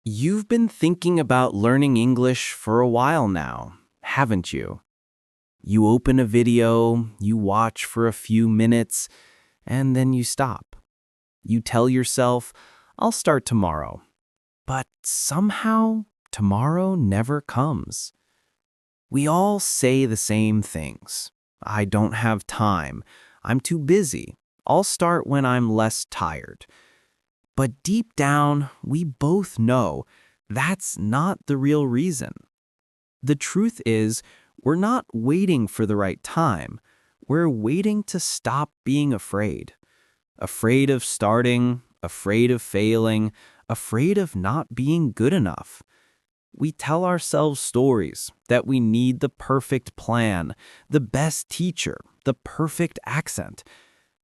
You've been thinking about learning English for a while now, haven't you? You open a video, you watch for a few minutes, and then you stop. You tell yourself, I'll start tomorrow. But somehow, tomorrow never comes. We all say the same things. I don't have time. I'm too busy. I'll start when I'm less tired. But deep down, we both know that's not the real reason. The truth is, we're not waiting for the right time. We're waiting to stop being afraid. Afraid of starting, afraid of failing, afraid of not being good enough. We tell ourselves stories that we need the perfect plan, the best teacher, the perfect accent.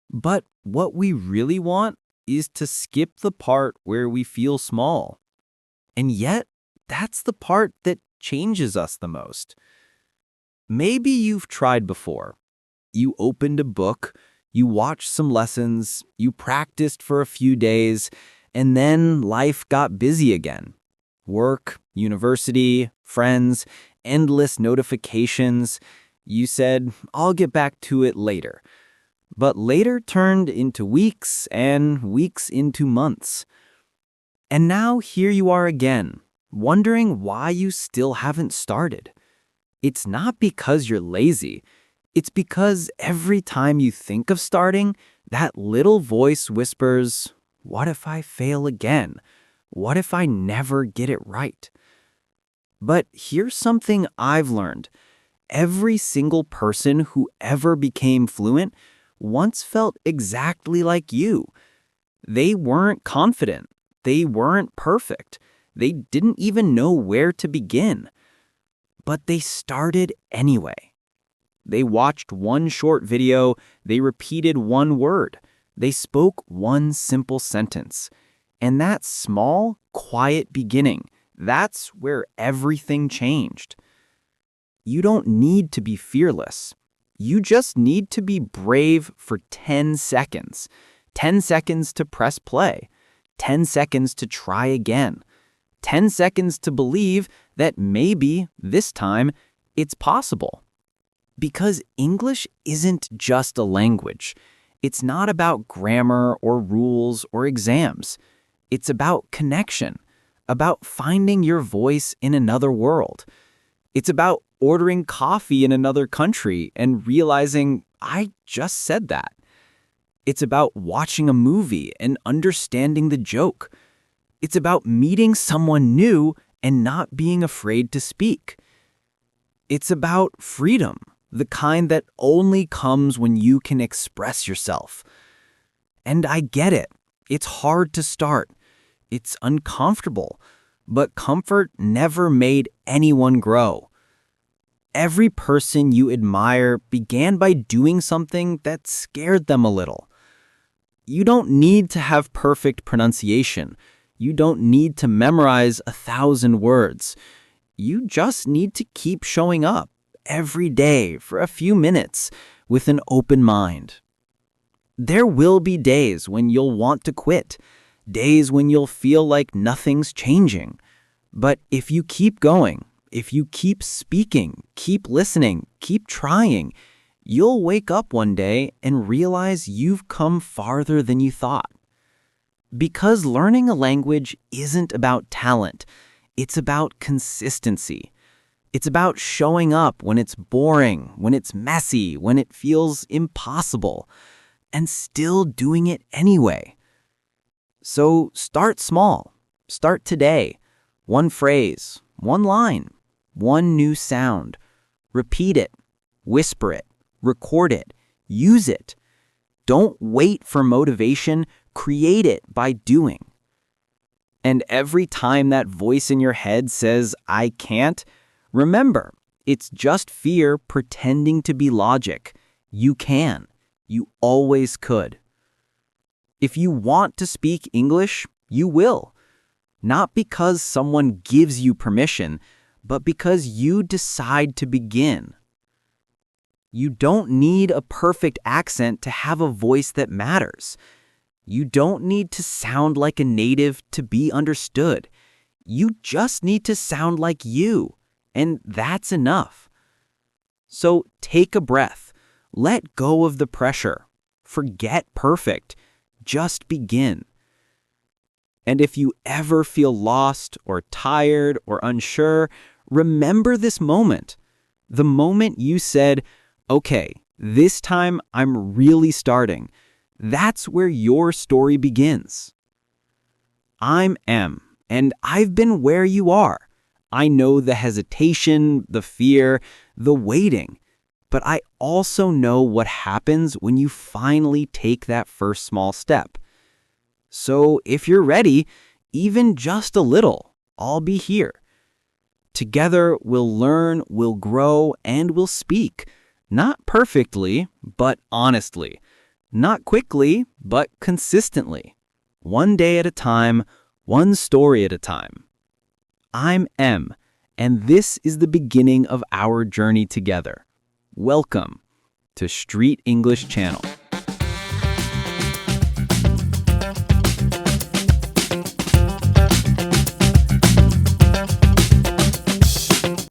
But what we really want is to skip the part where we feel small. And yet, that's the part that changes us the most. Maybe you've tried before. You opened a book, you watched some lessons, you practiced for a few days, and then life got busy again. Work, university, friends, endless notifications. You said, I'll get back to it later. But later turned into weeks and weeks into months. And now here you are again, wondering why you still haven't started. It's not because you're lazy. It's because every time you think of starting, that little voice whispers, what if I fail again? What if I never get it right? But here's something I've learned. Every single person who ever became fluent once felt exactly like you. They weren't confident. They weren't perfect. They didn't even know where to begin. But they started anyway. They watched one short video. They repeated one word. They spoke one simple sentence. And that small, quiet beginning, that's where everything changed. You don't need to be fearless. You just need to be brave for 10 seconds. 10 seconds to press play. 10 seconds to try again. 10 seconds to believe that maybe, this time, it's possible. Because English isn't just a language. It's not about grammar or rules or exams. It's about connection, about finding your voice in another world. It's about ordering coffee in another country and realizing, I just said that. It's about watching a movie and understanding the joke. It's about meeting someone new and not being afraid to speak. It's about freedom, the kind that only comes when you can express yourself. And I get it. It's hard to start. It's uncomfortable, but comfort never made anyone grow. Every person you admire began by doing something that scared them a little. You don't need to have perfect pronunciation. You don't need to memorize 1,000 words. You just need to keep showing up every day for a few minutes with an open mind. There will be days when you'll want to quit, days when you'll feel like nothing's changing. But if you keep going, if you keep speaking, keep listening, keep trying, you'll wake up one day and realize you've come farther than you thought. Because learning a language isn't about talent, it's about consistency. It's about showing up when it's boring, when it's messy, when it feels impossible, and still doing it anyway. So start small. Start today. One phrase, one line, one new sound. Repeat it, whisper it, record it, use it. Don't wait for motivation, create it by doing. And every time that voice in your head says, I can't, remember, it's just fear pretending to be logic. You can. You always could. If you want to speak English, you will. Not because someone gives you permission, but because you decide to begin. You don't need a perfect accent to have a voice that matters. You don't need to sound like a native to be understood. You just need to sound like you, and that's enough. So take a breath. Let go of the pressure. Forget perfect. Just begin. And if you ever feel lost or tired or unsure, remember this moment. The moment you said, okay, this time I'm really starting. That's where your story begins. I'm M, and I've been where you are. I know the hesitation, the fear, the waiting. But I also know what happens when you finally take that first small step. So if you're ready, even just a little, I'll be here. Together, we'll learn, we'll grow, and we'll speak. Not perfectly, but honestly. Not quickly, but consistently. One day at a time, one story at a time. I'm M, and this is the beginning of our journey together. Welcome to Street English Channel.